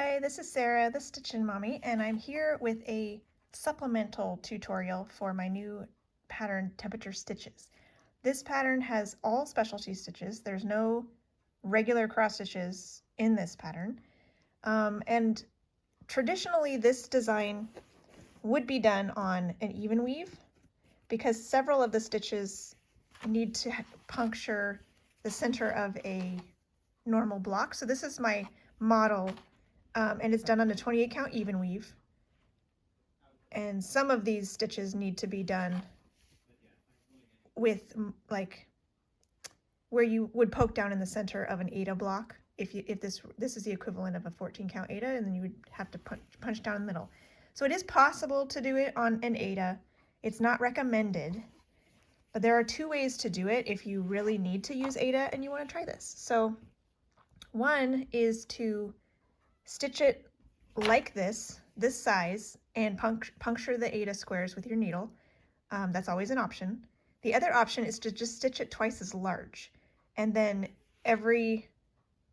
Hi, this is Sarah, the Stitchin Mommy, and I'm here with a supplemental tutorial for my new pattern, Temperature Stitches. This pattern has all specialty stitches. There's no regular cross stitches in this pattern. And traditionally, this design would be done on an even weave because several of the stitches need to puncture the center of a normal block. So this is my model. And it's done on a 28 count even weave. And some of these stitches need to be done with like where you would poke down in the center of an Aida block. If this is the equivalent of a 14 count Aida, and then you would have to punch down in the middle. So it is possible to do it on an Aida. It's not recommended, but there are two ways to do it if you really need to use Aida and you want to try this. So one is to stitch it like this size, and puncture the Aida squares with your needle. That's always an option. The other option is to just stitch it twice as large, and then every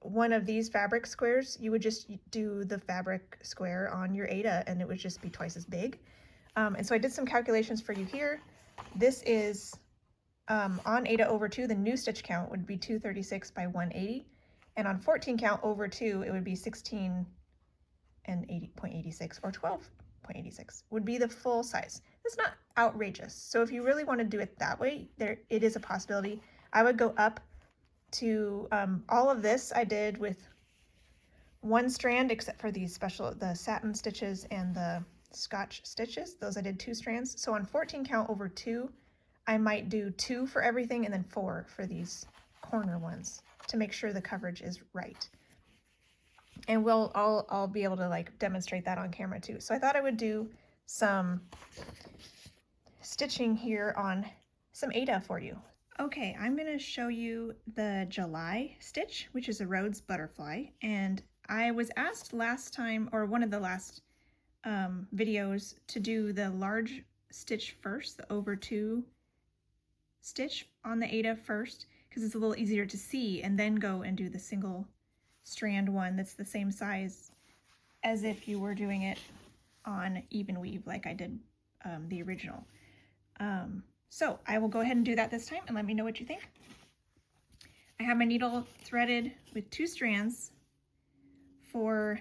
one of these fabric squares, you would just do the fabric square on your Aida, and it would just be twice as big. And so I did some calculations for you here. This is on Aida over 2, the new stitch count would be 236 by 180, and on 14 count over 2, it would be 16 and 80.86 or 12.86 would be the full size. It's not outrageous. So if you really want to do it that way, it is a possibility. I would go up to all of this I did with one strand, except for these the satin stitches and the Scotch stitches. Those I did 2 strands. So on 14 count over 2, I might do 2 for everything and then 4 for these corner ones to make sure the coverage is right. And I'll be able to like demonstrate that on camera too. So I thought I would do some stitching here on some Aida for you. Okay, I'm going to show you the July stitch, which is a Rhodes butterfly. And I was asked last time, or one of the last videos, to do the large stitch first, the over 2 stitch on the Aida first, because it's a little easier to see, and then go and do the single strand one that's the same size as if you were doing it on even weave like I did the original. So I will go ahead and do that this time, and let me know what you think. I have my needle threaded with 2 strands for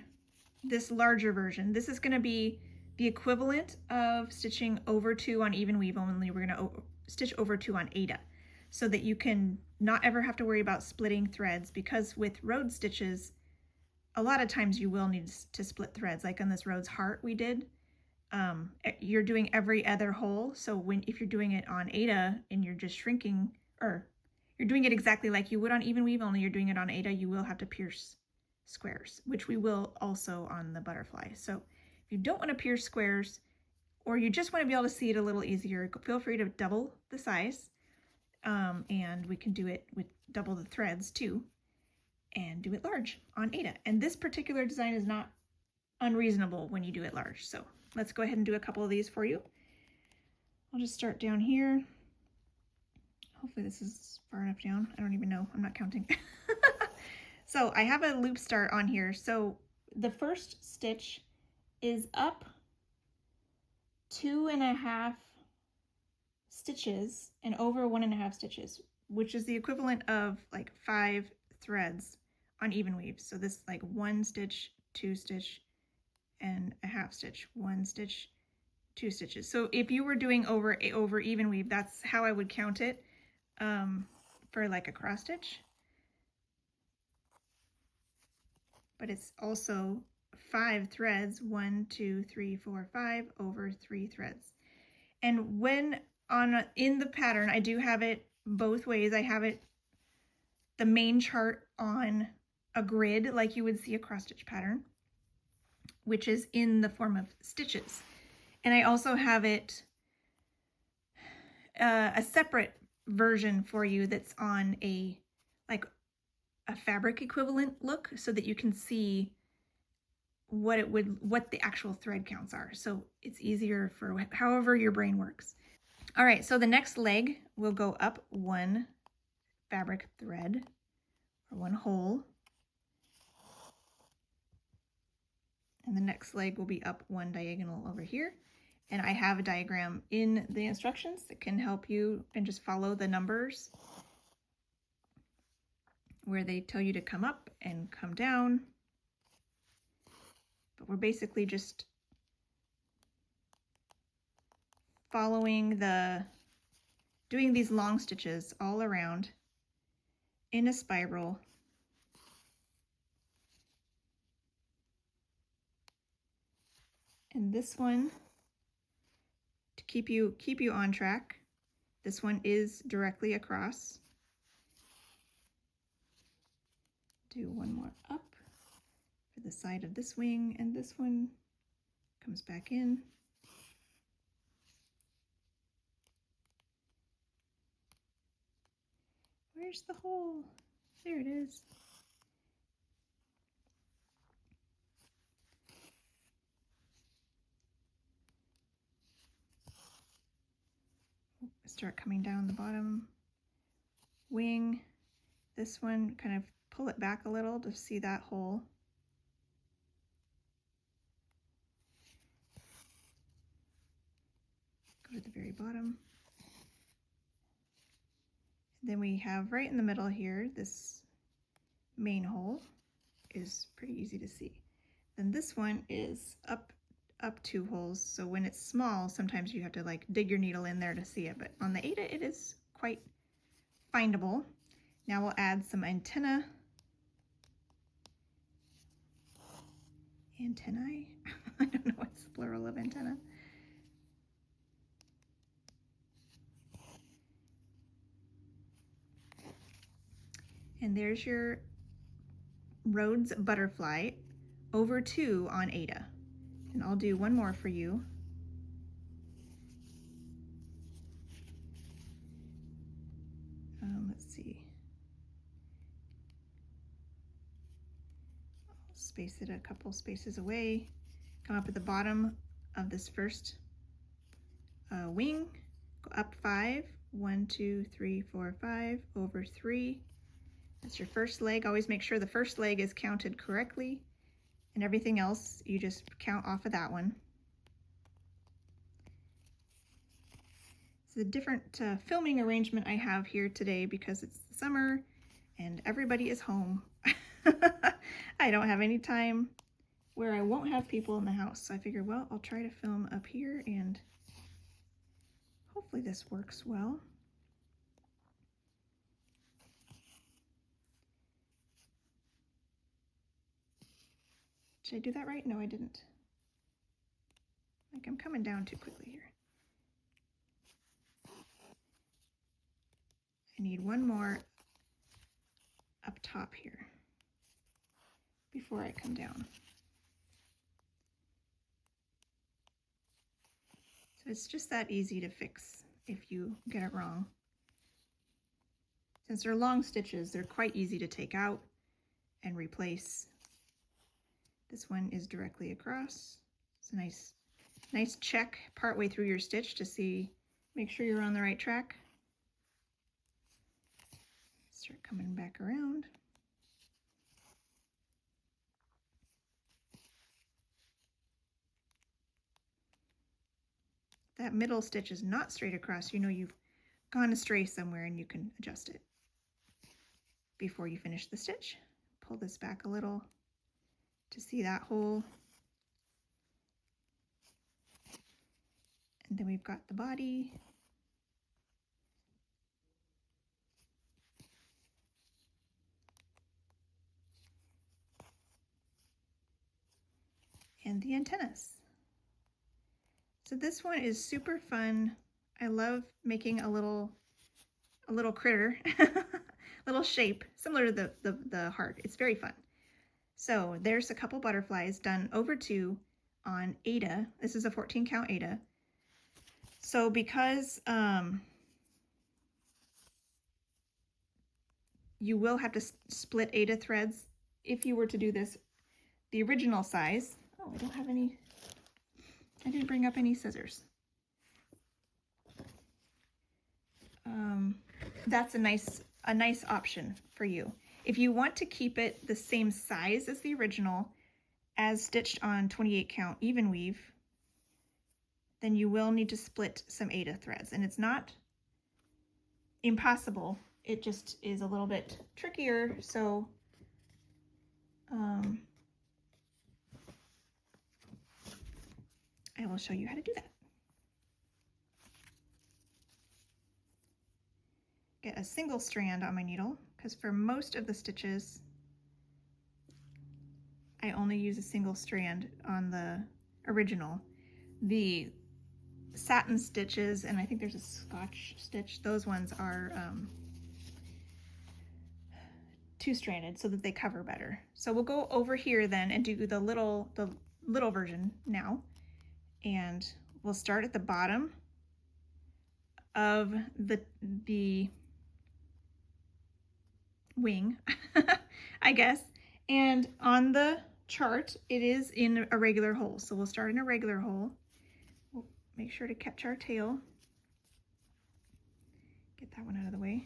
this larger version. This is going to be the equivalent of stitching over 2 on even weave, only we're going to stitch over 2 on Aida, so that you can not ever have to worry about splitting threads, because with Rhodes stitches, a lot of times you will need to split threads. Like on this Rhodes heart we did, you're doing every other hole. So if you're doing it on Aida and you're just shrinking, or you're doing it exactly like you would on even weave, only you're doing it on Aida, you will have to pierce squares, which we will also on the butterfly. So if you don't want to pierce squares, or you just want to be able to see it a little easier, feel free to double the size. And we can do it with double the threads too, and do it large on Aida. And this particular design is not unreasonable when you do it large. So let's go ahead and do a couple of these for you. I'll just start down here. Hopefully this is far enough down. I don't even know, I'm not counting. So I have a loop start on here. So the first stitch is up 2.5 stitches and over 1.5 stitches, which is the equivalent of like 5 threads on even weave. So this like 1 stitch, 2 stitch, and a half stitch, 1 stitch, 2 stitches. So if you were doing over even weave, that's how I would count it for like a cross stitch. But it's also 5 threads, 1, 2, 3, 4, 5 over 3 threads. And when in the pattern, I do have it both ways. I have it the main chart on a grid like you would see a cross stitch pattern, which is in the form of stitches. And I also have it a separate version for you that's on a fabric equivalent look, so that you can see what the actual thread counts are. So it's easier for however your brain works. All right, so the next leg will go up 1 fabric thread, or 1 hole, And the next leg will be up one diagonal over here. And I have a diagram in the instructions that can help you, and just follow the numbers where they tell you to come up and come down. But we're basically just following doing these long stitches all around in a spiral. And this one, to keep you on track, this one is directly across. Do one more up for the side of this wing, and this one comes back in. Where's the hole? There it is. Start coming down the bottom wing. This one, kind of pull it back a little to see that hole. Go to the very bottom. Then we have right in the middle here, this main hole is pretty easy to see. Then this one is up 2 holes, so when it's small, sometimes you have to like dig your needle in there to see it, but on the Aida it is quite findable. Now we'll add some antennae. I don't know what's the plural of antenna. And there's your Rhodes butterfly over 2 on Aida. And I'll do one more for you. Let's see. I'll space it a couple spaces away. Come up at the bottom of this first wing. Go up 5. 1, 2, 3, 4, 5 over 3. That's your first leg. Always make sure the first leg is counted correctly, and everything else you just count off of that one. It's a different filming arrangement I have here today because it's summer and everybody is home. I don't have any time where I won't have people in the house, so I figured, well, I'll try to film up here and hopefully this works well. Did I do that right? No, I didn't. Like, I'm coming down too quickly here. I need one more up top here before I come down. So it's just that easy to fix if you get it wrong. Since they're long stitches, they're quite easy to take out and replace. This one is directly across. It's a nice check partway through your stitch to see, make sure you're on the right track. Start coming back around. That middle stitch is not straight across. You know you've gone astray somewhere, and you can adjust it before you finish the stitch. Pull this back a little to see that hole. And then we've got the body. And the antennas. So this one is super fun. I love making a little critter, little shape, similar to the heart. It's very fun. So there's a couple butterflies done over 2 on Aida. This is a 14 count Aida. So because you will have to split Aida threads if you were to do this the original size. Oh, I don't have any, I didn't bring up any scissors. That's a nice option for you. If you want to keep it the same size as the original, as stitched on 28 count even weave, then you will need to split some Aida threads, and it's not impossible. It just is a little bit trickier, so I will show you how to do that. Get a single strand on my needle, because for most of the stitches I only use a single strand on the original. The satin stitches, and I think there's a Scotch stitch, those ones are two-stranded so that they cover better. So we'll go over here then and do the little version now, and we'll start at the bottom of the wing, I guess, and on the chart it is in a regular hole, so we'll start in a regular hole. We'll make sure to catch our tail, get that one out of the way.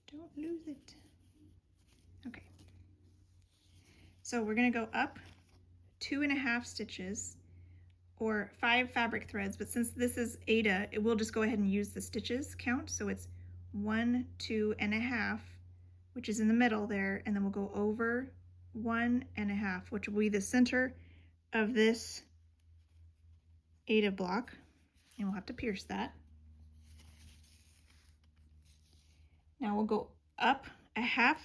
Don't lose it. Okay, so we're going to go up 2.5 stitches or 5 fabric threads, but since this is Aida, it will just go ahead and use the stitches count. So it's 1, 2.5, which is in the middle there, and then we'll go over 1.5, which will be the center of this Aida block, and we'll have to pierce that. Now we'll go up a half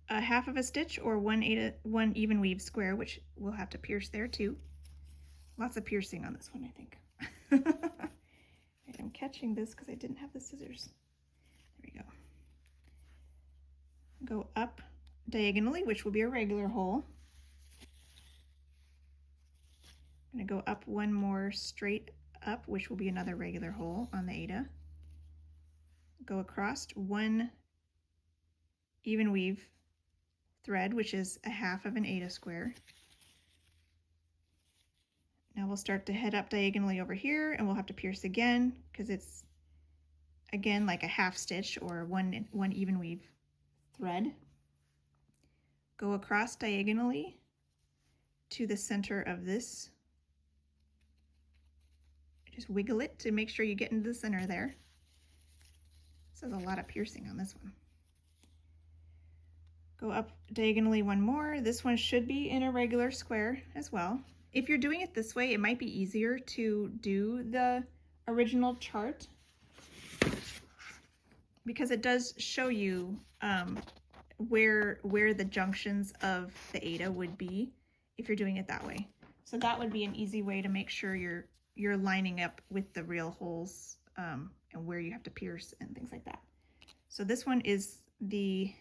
of a stitch or one even weave square, which we'll have to pierce there too. Lots of piercing on this one, I think. I'm catching this because I didn't have the scissors. There we go. Go up diagonally, which will be a regular hole. I'm going to go up one more straight up, which will be another regular hole on the Aida. Go across one even weave thread, which is a half of an Aida square. Now we'll start to head up diagonally over here, and we'll have to pierce again because it's again like a half stitch or one even weave thread. Go across diagonally to the center of this. Just wiggle it to make sure you get into the center there. So there's a lot of piercing on this one. Go up diagonally one more. This one should be in a regular square as well. If you're doing it this way, it might be easier to do the original chart because it does show you where the junctions of the Aida would be if you're doing it that way. So that would be an easy way to make sure you're lining up with the real holes and where you have to pierce and things like that. So this one is the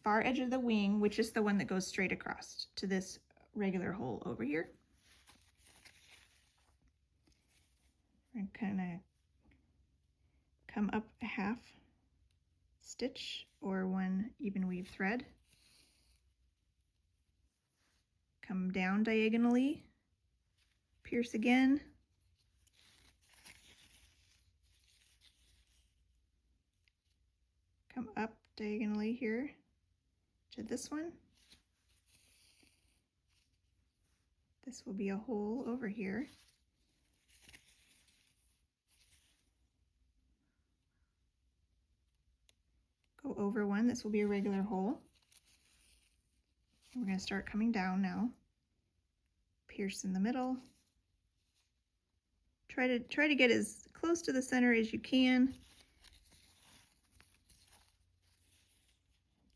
far edge of the wing, which is the one that goes straight across to this regular hole over here. And kind of come up a half stitch or one even weave thread. Come down diagonally, pierce again. Come up diagonally here to this one. This will be a hole over here. Go over one, this will be a regular hole. And we're going to start coming down now. Pierce in the middle. Try to get as close to the center as you can.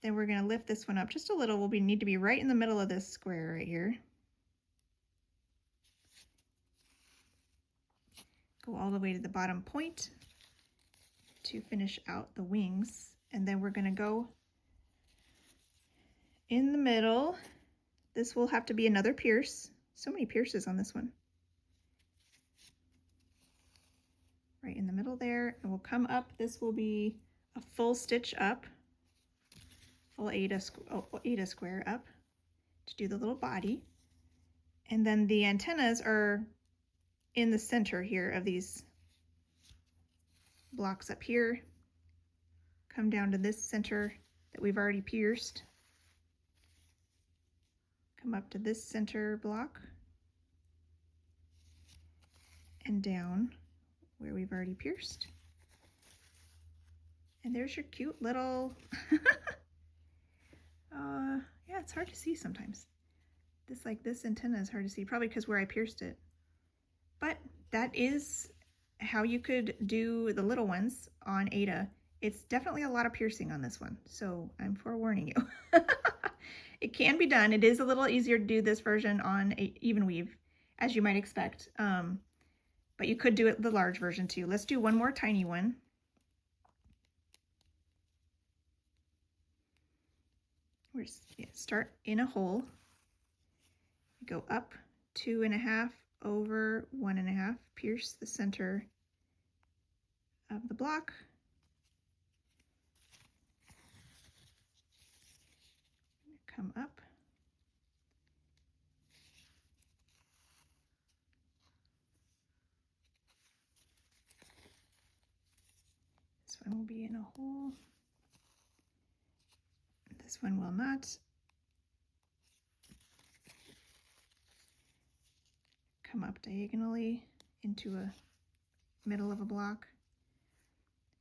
Then we're going to lift this one up just a little. We'll need to be right in the middle of this square right here. Go all the way to the bottom point to finish out the wings, and then we're going to go in the middle. This will have to be another pierce. So many pierces on this one. Right in the middle there, and we'll come up. This will be a full stitch up, full Aida square up to do the little body, and then the antennas are in the center here of these blocks up here, come down to this center that we've already pierced, come up to this center block, and down where we've already pierced. And there's your cute little, yeah, it's hard to see sometimes. This antenna is hard to see, probably because where I pierced it. But that is how you could do the little ones on Aida. It's definitely a lot of piercing on this one, so I'm forewarning you. It can be done. It is a little easier to do this version on even weave, as you might expect. But you could do it the large version too. Let's do one more tiny one. We're start in a hole, go up 2.5 over 1.5, pierce the center of the block, come up, this one will be in a hole, this one will not. Come up diagonally into a middle of a block,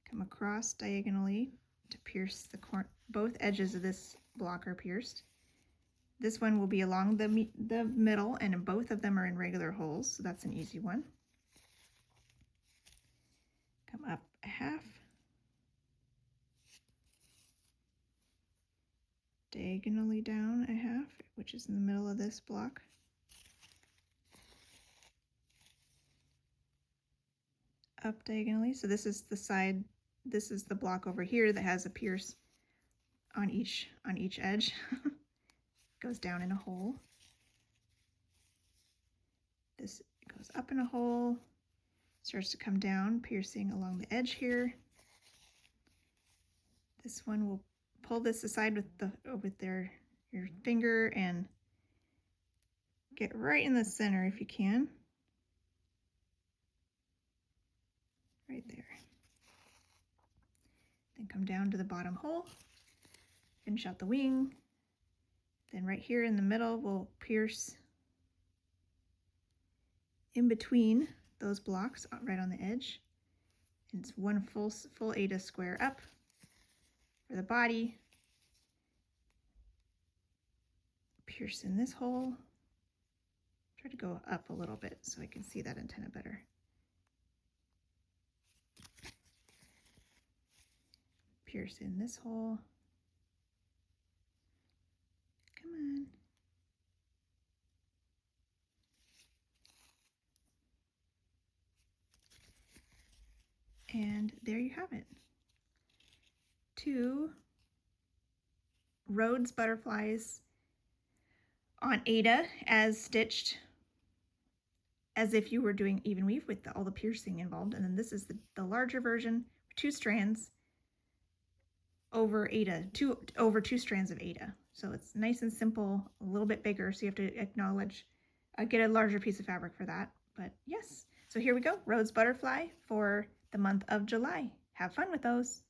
come across diagonally to pierce the both edges of this block are pierced. This one will be along the middle, and both of them are in regular holes, so that's an easy one. Come up a half, diagonally down a half, which is in the middle of this block. Up diagonally, so this is the side, this is the block over here that has a pierce on each edge. Goes down in a hole. This goes up in a hole, starts to come down, piercing along the edge here. This one will pull this aside with your finger and get right in the center if you can. Right there. Then come down to the bottom hole, finish out the wing. Then right here in the middle, we'll pierce in between those blocks right on the edge. And it's one full Aida square up for the body. Pierce in this hole. Try to go up a little bit so I can see that antenna better. Pierce in this hole. Come on. And there you have it. 2 Rhodes butterflies on Aida as stitched as if you were doing even weave with all the piercing involved. And then this is the larger version, 2 strands over Aida, over 2 strands of Aida. So it's nice and simple, a little bit bigger, so you have to get a larger piece of fabric for that. But yes, so here we go, Rhodes butterfly for the month of July. Have fun with those.